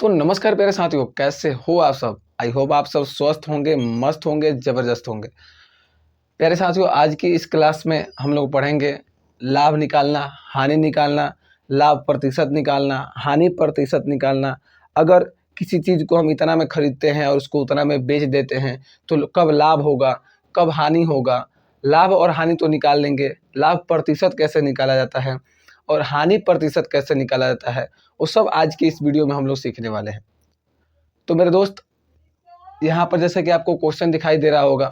तो नमस्कार प्यारे साथियों, कैसे हो आप सब। आई होप आप सब स्वस्थ होंगे, मस्त होंगे, ज़बरदस्त होंगे। प्यारे साथियों, आज की इस क्लास में हम लोग पढ़ेंगे लाभ निकालना, हानि निकालना, लाभ प्रतिशत निकालना, हानि प्रतिशत निकालना। अगर किसी चीज़ को हम इतना में खरीदते हैं और उसको उतना में बेच देते हैं तो कब लाभ होगा, कब हानि होगा। लाभ और हानि तो निकाल लेंगे, लाभ प्रतिशत कैसे निकाला जाता है और हानि प्रतिशत कैसे निकाला जाता है, वो सब आज की इस वीडियो में हम लोग सीखने वाले हैं। तो मेरे दोस्त, यहाँ पर जैसे कि आपको क्वेश्चन दिखाई दे रहा होगा,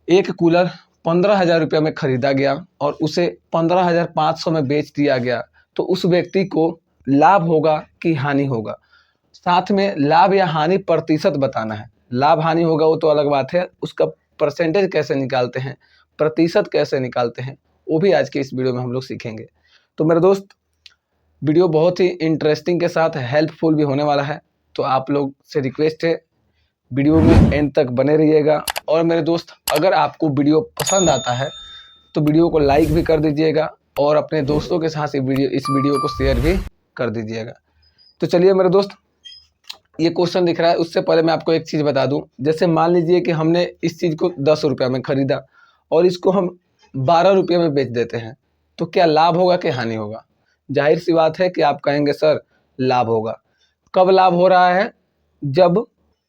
एक कूलर 15,000 रुपये में खरीदा गया और उसे 15,500 में बेच दिया गया, तो उस व्यक्ति को लाभ होगा कि हानि होगा। साथ में लाभ या हानि प्रतिशत बताना है। लाभ हानि होगा वो तो अलग बात है, उसका परसेंटेज कैसे निकालते हैं, प्रतिशत कैसे निकालते हैं, वो भी आज के इस वीडियो में हम लोग सीखेंगे। तो मेरे दोस्त, वीडियो बहुत ही इंटरेस्टिंग के साथ हेल्पफुल भी होने वाला है, तो आप लोग से रिक्वेस्ट है वीडियो में एंड तक बने रहिएगा। और मेरे दोस्त, अगर आपको वीडियो पसंद आता है तो वीडियो को लाइक भी कर दीजिएगा और अपने दोस्तों के साथ इस वीडियो को शेयर भी कर दीजिएगा। तो चलिए मेरे दोस्त, ये क्वेश्चन दिख रहा है, उससे पहले मैं आपको एक चीज़ बता दूं। जैसे मान लीजिए कि हमने इस चीज़ को 10 रुपये में ख़रीदा और इसको हम 12 रुपये में बेच देते हैं, तो क्या लाभ होगा कि हानि होगा। जाहिर सी बात है कि आप कहेंगे सर लाभ होगा। कब लाभ हो रहा है, जब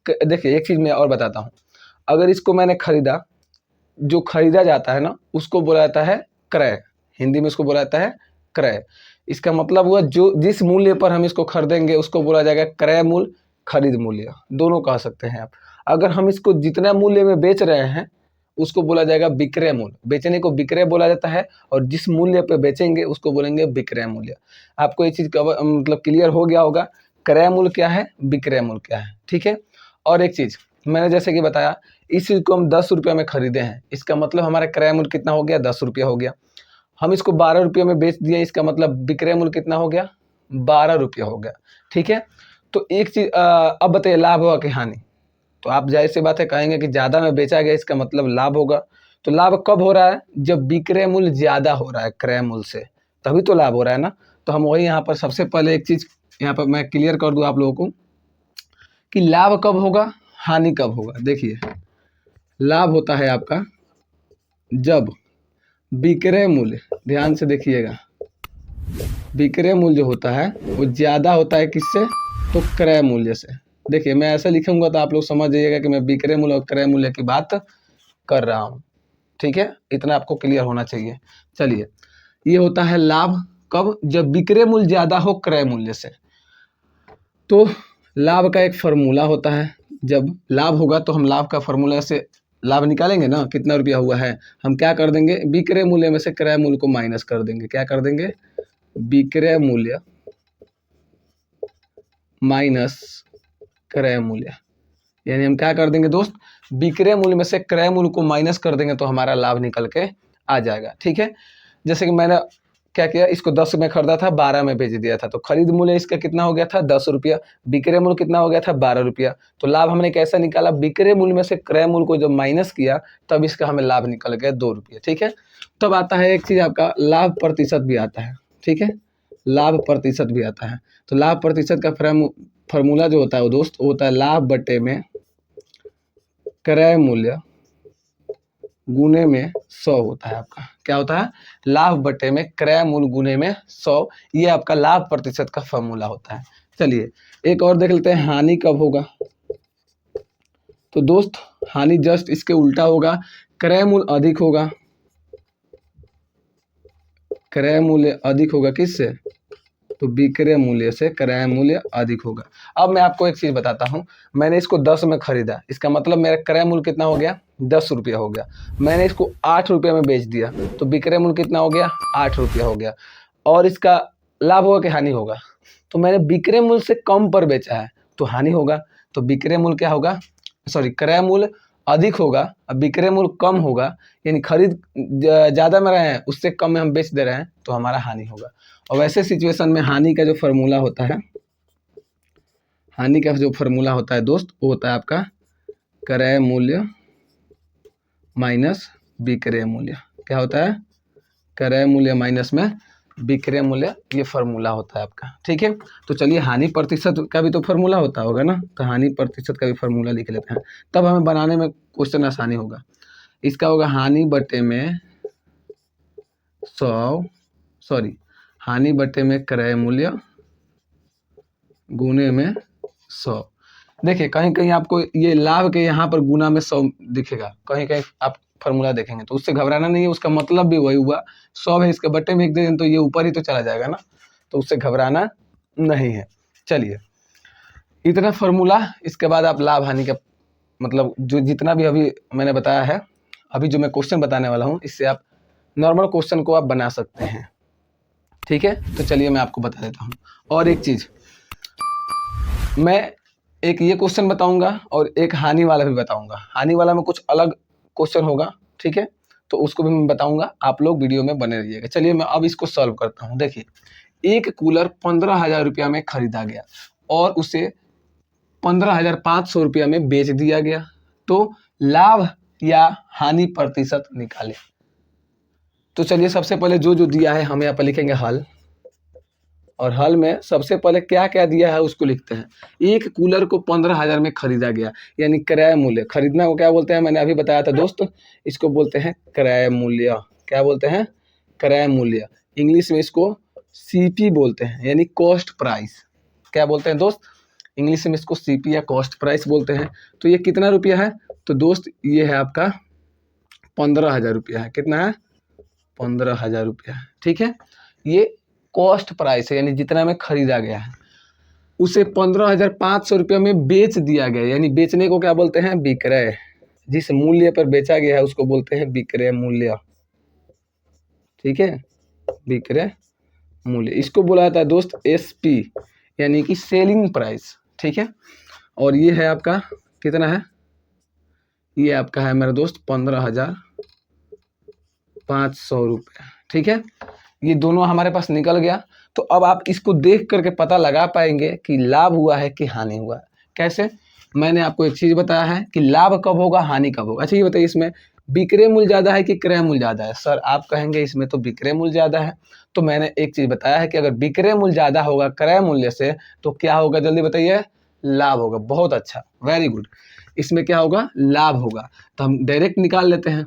देखिए एक चीज़ मैं और बताता हूँ। अगर इसको मैंने खरीदा, जो खरीदा जाता है ना उसको बोला जाता है क्रय, हिंदी में उसको बोला जाता है क्रय। इसका मतलब हुआ जो जिस मूल्य पर हम इसको खरीदेंगे उसको बोला जाएगा क्रय मूल्य, खरीद मूल्य, दोनों कह सकते हैं आप। अगर हम इसको जितना मूल्य में बेच रहे हैं उसको बोला जाएगा विक्रय मूल्य। बेचने को विक्रय बोला जाता है और जिस मूल्य पर बेचेंगे उसको बोलेंगे विक्रय मूल्य। आपको ये चीज़ मतलब क्लियर हो गया होगा, क्रय मूल्य क्या है, विक्रय मूल्य क्या है, ठीक है। और एक चीज़ मैंने जैसे कि बताया, इस चीज़ को हम 10 रुपये में खरीदे हैं, इसका मतलब हमारा क्रय मूल्य कितना हो गया, 10 रुपया हो गया। हम इसको 12 रुपये में बेच दिए, इसका मतलब विक्रय मूल्य कितना हो गया, 12 रुपया हो गया, ठीक है। तो एक चीज़ अब बताइए लाभ होगा कि हानि। तो आप जाहिर सी बात है कहेंगे कि ज़्यादा में बेचा गया, इसका मतलब लाभ होगा। तो लाभ कब हो रहा है, जब विक्रय मूल्य ज़्यादा हो रहा है क्रय मूल्य से, तभी तो लाभ हो रहा है ना। तो हम वही यहाँ पर सबसे पहले एक चीज़ यहाँ पर मैं क्लियर कर दूँ आप लोगों को कि लाभ कब होगा, हानि कब होगा। देखिए, लाभ होता है आपका जब विक्रय मूल्य, ध्यान से देखिएगा, विक्रय मूल्य जो होता है वो ज़्यादा होता है किससे, तो क्रय मूल्य से। देखिए मैं ऐसा लिखूंगा तो आप लोग समझ जाइएगा कि मैं विक्रय मूल्य और क्रय मूल्य की बात कर रहा हूँ, ठीक है। इतना आपको क्लियर होना चाहिए। चलिए, ये होता है लाभ कब, जब विक्रय मूल्य ज़्यादा हो क्रय मूल्य से। तो लाभ का एक फार्मूला होता है, जब लाभ होगा तो हम लाभ का फार्मूला से लाभ निकालेंगे ना, कितना रुपया हुआ है, हम क्या कर देंगे, विक्रय मूल्य में से क्रय मूल्य को माइनस कर देंगे। क्या कर देंगे, विक्रय मूल्य माइनस क्रय मूल्य, यानी हम क्या कर देंगे दोस्त, विक्रय मूल्य में से क्रय मूल्य को माइनस कर देंगे तो हमारा लाभ निकल के आ जाएगा, ठीक है। जैसे कि मैंने क्या किया, इसको 10 में खरीदा था, 12 में बेच दिया था, तो खरीद मूल्य इसका कितना हो गया था, 10 रुपया। विक्रय मूल्य कितना हो गया था, 12 रुपया। तो लाभ हमने कैसा निकाला, विक्रय मूल्य में से क्रय मूल्य को जब माइनस किया तब इसका हमें लाभ निकल गया 2 रुपये, ठीक है। तब आता है एक चीज़ आपका लाभ प्रतिशत भी आता है, ठीक है, लाभ प्रतिशत भी आता है। तो लाभ प्रतिशत का फार्मूला जो होता है वो दोस्त, वो होता है लाभ बटे में क्रय मूल्य गुने में 100 होता है आपका। क्या होता है, लाभ बटे में क्रय मूल्य गुने में 100, ये आपका लाभ प्रतिशत का फॉर्मूला होता है। चलिए एक और देख लेते हैं, हानि कब होगा। तो दोस्त हानि जस्ट इसके उल्टा होगा, क्रय मूल्य अधिक होगा, क्रय मूल्य अधिक होगा किससे, तो विक्रय मूल्य से क्रय मूल्य अधिक होगा। अब मैं आपको एक चीज़ बताता हूँ, मैंने इसको 10 में खरीदा, इसका मतलब मेरा क्रय मूल्य कितना हो गया, 10 रुपया हो गया। मैंने इसको 8 रुपये में बेच दिया तो विक्रय मूल्य कितना हो गया, 8 रुपया हो गया। और इसका लाभ होगा कि हानि होगा, तो मैंने विक्रय मूल्य से कम पर बेचा है तो हानि होगा। तो विक्रय मूल्य क्या होगा, सॉरी, क्रय मूल्य अधिक होगा, अब विक्रय मूल्य कम होगा, यानी खरीद ज़्यादा में रहे हैं उससे कम में हम बेच दे रहे हैं तो हमारा हानि होगा। और वैसे सिचुएशन में हानि का जो फार्मूला होता है, हानि का जो फार्मूला होता है दोस्त, वो होता है आपका क्रय मूल्य माइनस विक्रय मूल्य। क्या होता है, क्रय मूल्य माइनस में विक्रय मूल्य, ये फार्मूला होता है आपका। ठीक है, तो चलिए हानि प्रतिशत का भी तो फार्मूला होता होगा ना, तो हानि प्रतिशत का भी फार्मूला लिख लेते हैं, तब हमें बनाने में क्वेश्चन आसानी होगा। इसका होगा हानि बटे में 100, सॉरी हानि बटे में क्रय मूल्य गुने में 100। देखिए कहीं कहीं आपको ये लाभ के यहाँ पर गुना में 100 दिखेगा, कहीं कहीं आप फार्मूला देखेंगे, तो उससे घबराना नहीं है, उसका मतलब भी वही हुआ। 100 है, इसके बटे में 1 दे दें तो ये ऊपर ही तो चला जाएगा ना, तो उससे घबराना नहीं है। चलिए इतना फार्मूला, इसके बाद आप लाभ हानि का मतलब जो जितना भी अभी मैंने बताया है, अभी जो मैं क्वेश्चन बताने वाला हूँ, इससे आप नॉर्मल क्वेश्चन को आप बना सकते हैं। ठीक है, तो चलिए मैं आपको बता देता हूँ। और एक चीज़, मैं एक ये क्वेश्चन बताऊंगा और एक हानि वाला भी बताऊंगा। हानि वाला में कुछ अलग क्वेश्चन होगा, ठीक है, तो उसको भी मैं बताऊंगा, आप लोग वीडियो में बने रहिएगा। चलिए मैं अब इसको सॉल्व करता हूँ। देखिए एक कूलर 15,000 रुपया में खरीदा गया और उसे 15,500 रुपया में बेच दिया गया, तो लाभ या हानि प्रतिशत निकालें। तो चलिए सबसे पहले जो जो दिया है हम यहाँ पर लिखेंगे हल, और हल में सबसे पहले क्या क्या दिया है उसको लिखते हैं। एक कूलर को 15,000 में खरीदा गया, यानी क्रय मूल्य। खरीदना को क्या बोलते हैं, मैंने अभी बताया था दोस्त, इसको बोलते हैं क्रय मूल्य। क्या बोलते हैं, क्रय मूल्य। इंग्लिश में इसको सीपी बोलते हैं, यानी कॉस्ट प्राइस। क्या बोलते हैं दोस्त, इंग्लिश में इसको सीपी या कॉस्ट प्राइस बोलते हैं। तो ये कितना रुपया है, तो दोस्त ये है आपका 15,000 रुपया है। कितना है, 15,000 रुपया है। ठीक है, ये कॉस्ट प्राइस है, यानी जितना में खरीदा गया है। उसे 15,500 रुपया में बेच दिया गया, यानी बेचने को क्या बोलते हैं, विक्रय। जिस मूल्य पर बेचा गया है उसको बोलते हैं विक्रय मूल्य। ठीक है, विक्रय मूल्य, इसको बोला जाता है दोस्त एसपी, यानी कि सेलिंग प्राइस। ठीक है, और ये है आपका कितना है, ये आपका है मेरा दोस्त 15,500 रुपया। ठीक है, ये दोनों हमारे पास निकल गया। तो अब आप इसको देख करके पता लगा पाएंगे कि लाभ हुआ है कि हानि हुआ है। कैसे, मैंने आपको एक चीज़ बताया है कि लाभ कब होगा, हानि कब होगा। अच्छा ये बताइए, इसमें विक्रय मूल्य ज़्यादा है कि क्रय मूल्य ज़्यादा है। सर आप कहेंगे इसमें तो विक्रय मूल्य ज़्यादा है, तो मैंने एक चीज़ बताया है कि अगर विक्रय मूल्य ज़्यादा होगा क्रय मूल्य से, तो क्या होगा, जल्दी बताइए, लाभ होगा। बहुत अच्छा, वेरी गुड। इसमें क्या होगा, लाभ होगा। तो हम डायरेक्ट निकाल लेते हैं।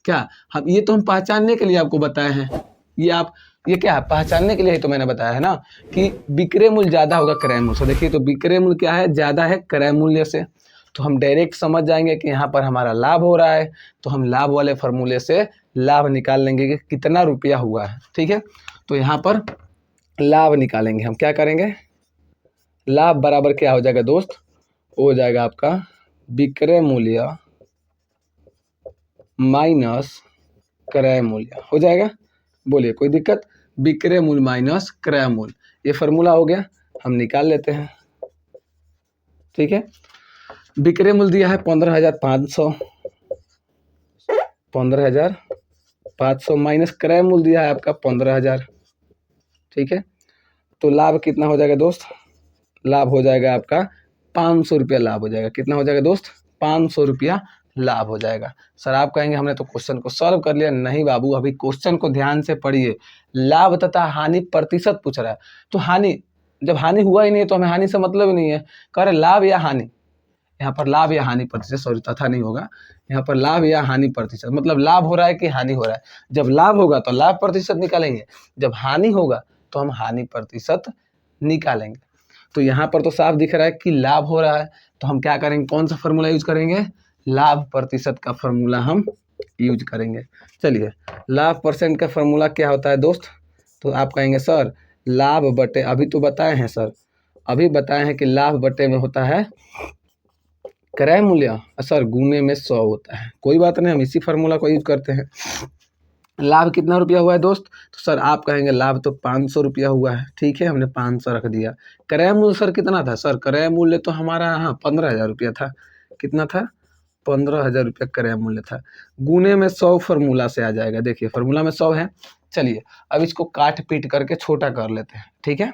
क्या हम, ये तो हम पहचानने के लिए आपको बताए हैं, ये क्या है, पहचानने के लिए ही तो मैंने बताया है ना कि विक्रय मूल्य ज्यादा होगा क्रय मूल्य से। देखिए तो विक्रय मूल्य क्या है, ज्यादा है क्रय मूल्य से, तो हम डायरेक्ट समझ जाएंगे कि यहाँ पर हमारा लाभ हो रहा है, तो हम लाभ वाले फॉर्मूले से लाभ निकाल लेंगे कि कितना रुपया हुआ है। ठीक है, तो यहाँ पर लाभ निकालेंगे हम। क्या करेंगे, लाभ बराबर क्या हो जाएगा दोस्त, हो जाएगा आपका विक्रय मूल्य माइनस क्रय मूल्य हो जाएगा। बोलिए कोई दिक्कत, विक्रय मूल्य माइनस क्रय मूल्य, ये फार्मूला हो गया, हम निकाल लेते हैं। ठीक है, विक्रय मूल्य दिया है 15,500, 15,500 माइनस क्रय मूल्य दिया है आपका 15,000। ठीक है, तो लाभ कितना हो जाएगा दोस्त, लाभ हो जाएगा आपका 500 रुपया लाभ हो जाएगा। कितना हो जाएगा दोस्त, 500 रुपया लाभ हो जाएगा। सर आप कहेंगे हमने तो क्वेश्चन को सॉल्व कर लिया। नहीं बाबू, अभी क्वेश्चन को ध्यान से पढ़िए, लाभ तथा हानि प्रतिशत पूछ रहा है। तो हानि, जब हानि हुआ ही नहीं तो हमें हानि से मतलब ही नहीं है। कह रहे लाभ या हानि, यहाँ पर लाभ या हानि प्रतिशत, सॉरी तथा नहीं होगा, यहाँ पर लाभ या हानि प्रतिशत, मतलब लाभ हो रहा है कि हानि हो रहा है। जब लाभ होगा तो लाभ प्रतिशत निकालेंगे, जब हानि होगा तो हम हानि प्रतिशत निकालेंगे। तो यहाँ पर तो साफ दिख रहा है कि लाभ हो रहा है, तो हम क्या करेंगे, कौन सा फॉर्मूला यूज करेंगे, लाभ प्रतिशत का फॉर्मूला हम यूज करेंगे। चलिए लाभ परसेंट का फॉर्मूला क्या होता है दोस्त, तो आप कहेंगे सर लाभ बटे, अभी तो बताए हैं सर, अभी बताए हैं कि लाभ बटे में होता है क्रय मूल्य, सर गुने में 100 होता है। कोई बात नहीं, हम इसी फार्मूला को यूज करते हैं। लाभ कितना रुपया हुआ है दोस्त, तो सर आप कहेंगे लाभ तो 500 रुपया हुआ है। ठीक है, हमने 500 रख दिया। क्रय मूल्य सर कितना था, सर क्रय मूल्य तो हमारा यहाँ 15,000 रुपया था। कितना था, 15,000 रुपया क्रय मूल्य था। गुने में 100 फार्मूला से आ जाएगा। देखिए फार्मूला में 100 है। चलिए अब इसको काट पीट करके छोटा कर लेते हैं। ठीक है,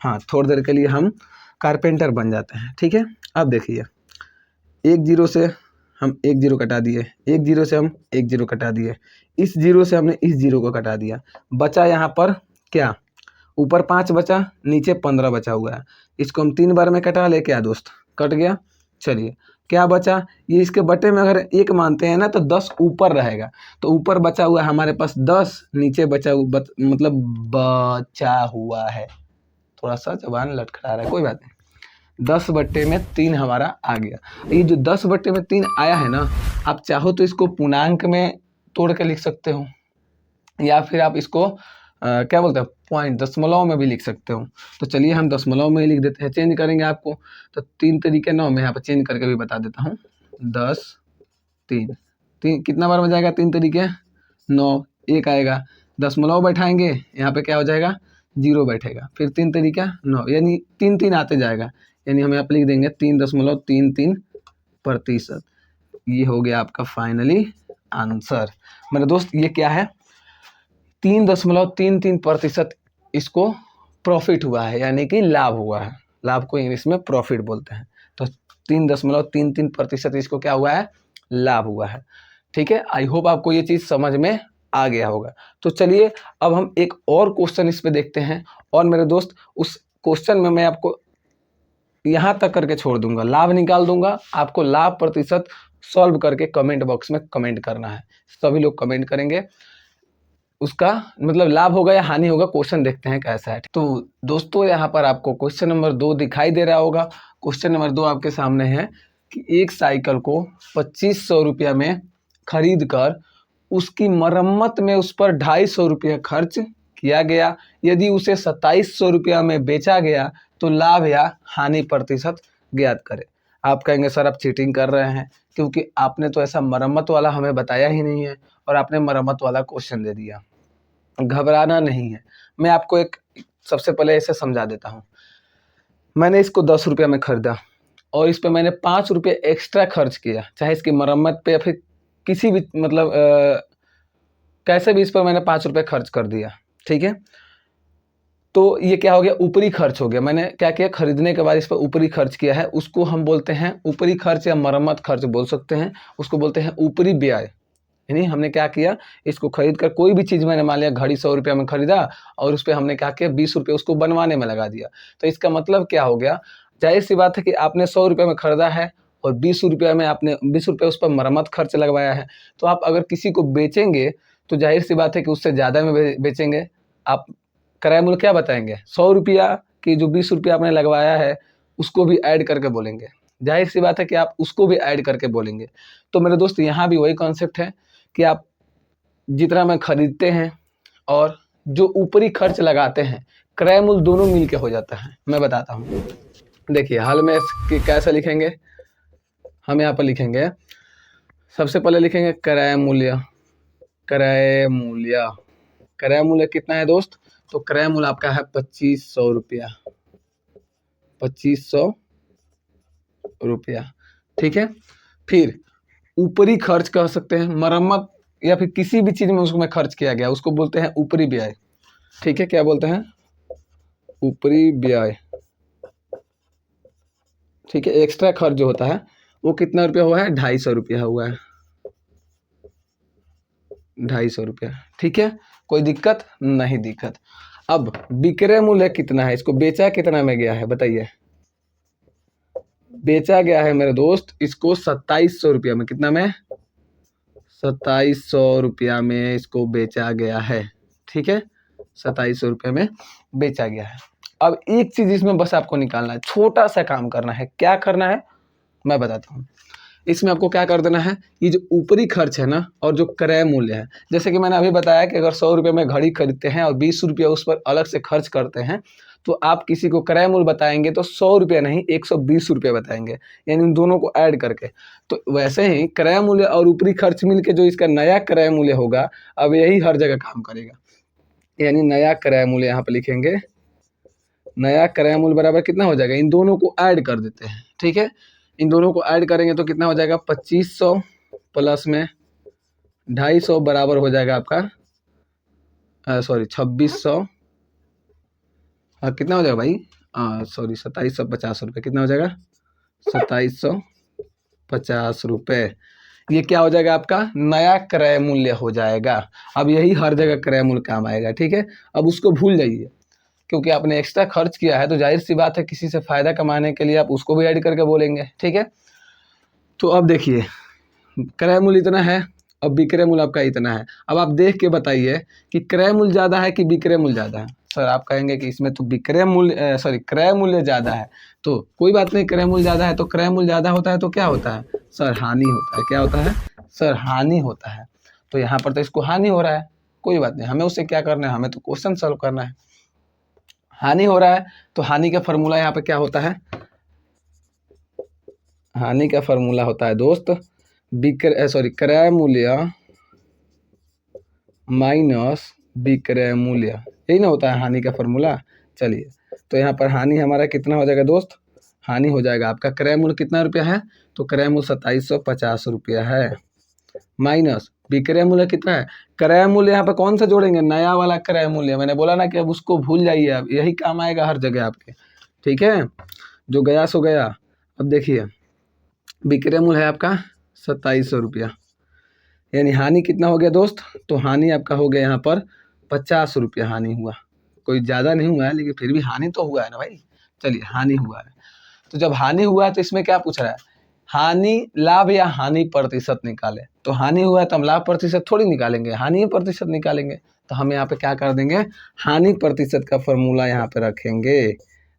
हाँ थोड़ी देर के लिए हम कारपेंटर बन जाते हैं। ठीक है, अब देखिए 1 जीरो से हम 1 जीरो कटा दिए, 1 जीरो से हम 1 जीरो कटा दिए, इस जीरो से हमने इस जीरो को कटा दिया, बचा यहाँ पर क्या ऊपर 5 बचा, नीचे 15 बचा हुआ है। इसको हम 3 बार में कटा ले, क्या दोस्त कट गया। चलिए क्या बचा, ये इसके बटे में अगर 1 मानते हैं ना तो 10 ऊपर रहेगा, तो ऊपर बचा हुआ है हमारे पास 10, नीचे मतलब बचा हुआ है, थोड़ा सा जबान लटखड़ा रहा है, कोई बात नहीं। 10/3 हमारा आ गया। ये जो 10/3 आया है ना, आप चाहो तो इसको पूर्णांक में तोड़ के लिख सकते हो, या फिर आप इसको क्या बोलते हैं पॉइंट दशमलव में भी लिख सकते हो। तो चलिए हम दशमलव में ही लिख देते हैं, चेंज करेंगे आपको तो 3 तरीके 9 में यहाँ पर चेंज करके भी बता देता हूँ। 10 3 कितना बार बजाएगा, 3 तरीके 9, 1 आएगा, दशमलव बैठाएंगे यहाँ पे क्या हो जाएगा 0 बैठेगा, फिर 3 तरीका 9, यानी 3 आते जाएगा, यानी हम यहाँ पे लिख देंगे 3.33%। ये हो गया आपका फाइनली आंसर। मेरे दोस्त ये क्या है, 3.33% इसको प्रॉफिट हुआ है, यानी कि लाभ हुआ है। लाभ को इंग्लिश में प्रॉफिट बोलते हैं। तो 3.33% इसको क्या हुआ है, लाभ हुआ है। ठीक है, आई होप आपको ये चीज़ समझ में आ गया होगा। तो चलिए अब हम एक और क्वेश्चन इस पे देखते हैं, और मेरे दोस्त उस क्वेश्चन में मैं आपको यहाँ तक करके छोड़ दूंगा, लाभ निकाल दूंगा, आपको लाभ प्रतिशत सॉल्व करके कमेंट बॉक्स में कमेंट करना है। सभी लोग कमेंट करेंगे, उसका मतलब लाभ होगा या हानि होगा, क्वेश्चन देखते हैं कैसा है। तो दोस्तों यहाँ पर आपको क्वेश्चन नंबर 2 दिखाई दे रहा होगा। क्वेश्चन नंबर 2 आपके सामने है कि एक साइकिल को 2500 रुपया में खरीद कर उसकी मरम्मत में उस पर 250 रुपया खर्च किया गया, यदि उसे 2700 रुपया में बेचा गया तो लाभ या हानि प्रतिशत ज्ञात करें। आप कहेंगे सर आप चीटिंग कर रहे हैं, क्योंकि आपने तो ऐसा मरम्मत वाला हमें बताया ही नहीं है और आपने मरम्मत वाला क्वेश्चन दे दिया। घबराना नहीं है, मैं आपको एक सबसे पहले ऐसे समझा देता हूँ। मैंने इसको 10 रुपया में खरीदा और इस पर मैंने 5 रुपये एक्स्ट्रा खर्च किया, चाहे इसकी मरम्मत पे या फिर किसी भी मतलब कैसे भी इस पर मैंने 5 रुपये खर्च कर दिया। ठीक है, तो ये क्या हो गया, ऊपरी खर्च हो गया। मैंने क्या किया, खरीदने के बाद इस पर ऊपरी खर्च किया है, उसको हम बोलते हैं ऊपरी खर्च या मरम्मत खर्च बोल सकते हैं, उसको बोलते हैं ऊपरी व्यय। यानी हमने क्या किया, इसको खरीद कर कोई भी चीज़ मैंने मान लिया घड़ी 100 रुपया में खरीदा और उस पर हमने क्या किया 20 रुपये उसको बनवाने में लगा दिया। तो इसका मतलब क्या हो गया, जाहिर सी बात है कि आपने 100 रुपये में खरीदा है और 20 रुपये में आपने 20 रुपये उस पर मरम्मत खर्च लगवाया है। तो आप अगर किसी को बेचेंगे तो जाहिर सी बात है कि उससे ज़्यादा में बेचेंगे। आप किराया मूल्य क्या बताएंगे, 100 रुपया की जो 20 रुपया आपने लगवाया है उसको भी ऐड करके बोलेंगे। जाहिर सी बात है कि आप उसको भी ऐड करके बोलेंगे। तो मेरे दोस्त यहाँ भी वही कॉन्सेप्ट है कि आप जितना में खरीदते हैं और जो ऊपरी खर्च लगाते हैं, क्रय मूल्य दोनों मिल के हो जाता है। मैं बताता हूँ, देखिए हाल में कैसे लिखेंगे, हम यहाँ पर लिखेंगे सबसे पहले लिखेंगे क्रय मूल्य। क्रय मूल्य, क्रय मूल्य कितना है दोस्त, तो क्रय मूल्य आपका है 2500 रुपया, 2500 रुपया। ठीक है, फिर ऊपरी खर्च कह सकते हैं, मरम्मत या फिर किसी भी चीज में उसमें खर्च किया गया उसको बोलते हैं ऊपरी व्यय। ठीक है, क्या बोलते हैं, ऊपरी व्यय। ठीक है, एक्स्ट्रा खर्च जो होता है वो कितना रुपया हुआ है, 250 रुपया हुआ है, 250 रुपया। ठीक है, कोई दिक्कत नहीं दिक्कत। अब विक्रय मूल्य कितना है, इसको बेचा कितना में गया है बताइए। बेचा गया है मेरे दोस्त इसको 2700 रुपया में, कितना में, 2700 रुपया में इसको बेचा गया है। ठीक है, 2700 रुपये में बेचा गया है। अब एक चीज इसमें बस आपको निकालना है, छोटा सा काम करना है। क्या करना है मैं बताता हूँ। इसमें आपको क्या कर देना है, ये जो ऊपरी खर्च है ना और जो क्रय मूल्य है, जैसे कि मैंने अभी बताया कि अगर 100 रुपये में घड़ी खरीदते हैं और 20 रुपया उस पर अलग से खर्च करते हैं, तो आप किसी को क्रय मूल्य बताएंगे तो 100 रुपया नहीं 120 रुपये बताएंगे, यानी इन दोनों को ऐड करके। तो वैसे ही क्रय मूल्य और ऊपरी खर्च मिलके जो इसका नया क्रय मूल्य होगा, अब यही हर जगह काम करेगा। यानी नया क्रय मूल्य यहाँ पे लिखेंगे, नया क्रय मूल्य बराबर कितना हो जाएगा, इन दोनों को ऐड कर देते हैं। ठीक है, इन दोनों को ऐड करेंगे तो कितना हो जाएगा, 2500 प्लस में 250 बराबर हो जाएगा आपका सॉरी 2600, कितना हो जाएगा भाई, सॉरी 2750 रुपये, कितना हो जाएगा 2750 रुपये। ये क्या हो जाएगा, आपका नया क्रय मूल्य हो जाएगा। अब यही हर जगह क्रय मूल्य काम आएगा, ठीक है। अब उसको भूल जाइए, क्योंकि आपने एक्स्ट्रा खर्च किया है तो जाहिर सी बात है किसी से फायदा कमाने के लिए आप उसको भी ऐड करके बोलेंगे, ठीक है। तो अब देखिए, क्रय मूल्य इतना है, अब विक्रय मूल्य आपका इतना है। अब आप देख के बताइए कि क्रय मूल्य ज़्यादा है कि विक्रय मूल्य ज़्यादा है। सर आप कहेंगे कि इसमें तो विक्रय मूल्य क्रय मूल्य ज़्यादा है। तो कोई बात नहीं, क्रय मूल्य ज़्यादा है तो क्रय मूल्य ज़्यादा होता है तो क्या होता है सर, हानि होता है। क्या होता है सर, हानि होता है। तो यहाँ पर तो इसको हानि हो रहा है, कोई बात नहीं, हमें उससे क्या करना है, हमें तो क्वेश्चन सॉल्व करना है। हानि हो रहा है तो हानि का फॉर्मूला यहाँ पे क्या होता है, हानि का फॉर्मूला होता है दोस्त क्रय मूल्य माइनस विक्रय मूल्य, यही ना होता है हानि का फॉर्मूला। चलिए, तो यहाँ पर हानि हमारा कितना हो जाएगा दोस्त, हानि हो जाएगा आपका क्रय मूल्य कितना रुपया है, तो क्रय मूल्य 2750 रुपया है, माइनस विक्रय मूल्य कितना है। क्रय मूल्य यहाँ पे कौन सा जोड़ेंगे, नया वाला क्रय मूल्य। मैंने बोला ना कि अब उसको भूल जाइए, अब यही काम आएगा हर जगह आपके, ठीक है। जो गया सो गया। अब देखिए, विक्रय मूल्य है आपका 2700 रुपया, यानी हानि कितना हो गया दोस्त, तो हानि आपका हो गया यहाँ पर 50 रुपया हानि हुआ। कोई ज़्यादा नहीं हुआ है, लेकिन फिर भी हानि तो हुआ है ना भाई। चलिए, हानि हुआ है, तो जब हानि हुआ है तो इसमें क्या पूछ रहा है, हानि लाभ या हानि प्रतिशत निकाले। तो हानि हुआ है तो हम लाभ प्रतिशत थोड़ी निकालेंगे, हानि प्रतिशत निकालेंगे। तो हम यहाँ पे क्या कर देंगे, हानि प्रतिशत का फॉर्मूला यहाँ पे रखेंगे।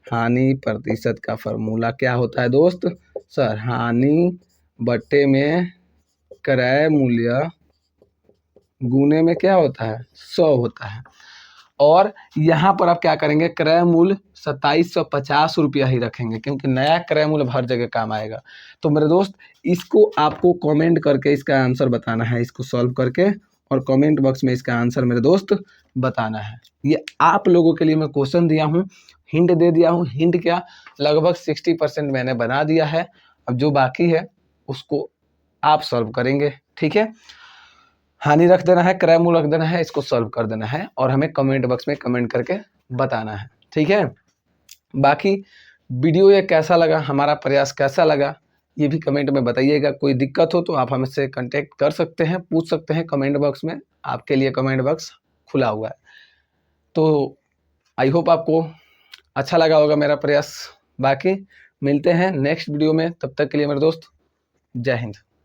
हानि प्रतिशत का फॉर्मूला क्या होता है दोस्त, सर हानि बट्टे में क्रय मूल्य गुने में क्या होता है 100 होता है। और यहाँ पर आप क्या करेंगे, क्रय मूल्य 2750 रुपया ही रखेंगे, क्योंकि नया क्रय मूल्य हर जगह काम आएगा। तो मेरे दोस्त, इसको आपको कमेंट करके इसका आंसर बताना है, इसको सॉल्व करके, और कमेंट बॉक्स में इसका आंसर मेरे दोस्त बताना है। ये आप लोगों के लिए मैं क्वेश्चन दिया हूँ, हिंट दे दिया हूँ। हिंट क्या, लगभग 60% मैंने बना दिया है। अब जो बाकी है उसको आप सॉल्व करेंगे, ठीक है। हानि रख देना है, क्रय मूल्य रख देना है, इसको सॉल्व कर देना है, और हमें कमेंट बॉक्स में कमेंट करके बताना है, ठीक है। बाकी वीडियो ये कैसा लगा, हमारा प्रयास कैसा लगा, ये भी कमेंट में बताइएगा। कोई दिक्कत हो तो आप हमसे कांटेक्ट कर सकते हैं, पूछ सकते हैं कमेंट बॉक्स में, आपके लिए कमेंट बॉक्स खुला हुआ है। तो आई होप आपको अच्छा लगा होगा मेरा प्रयास। बाकी मिलते हैं नेक्स्ट वीडियो में, तब तक के लिए मेरे दोस्त, जय हिंद।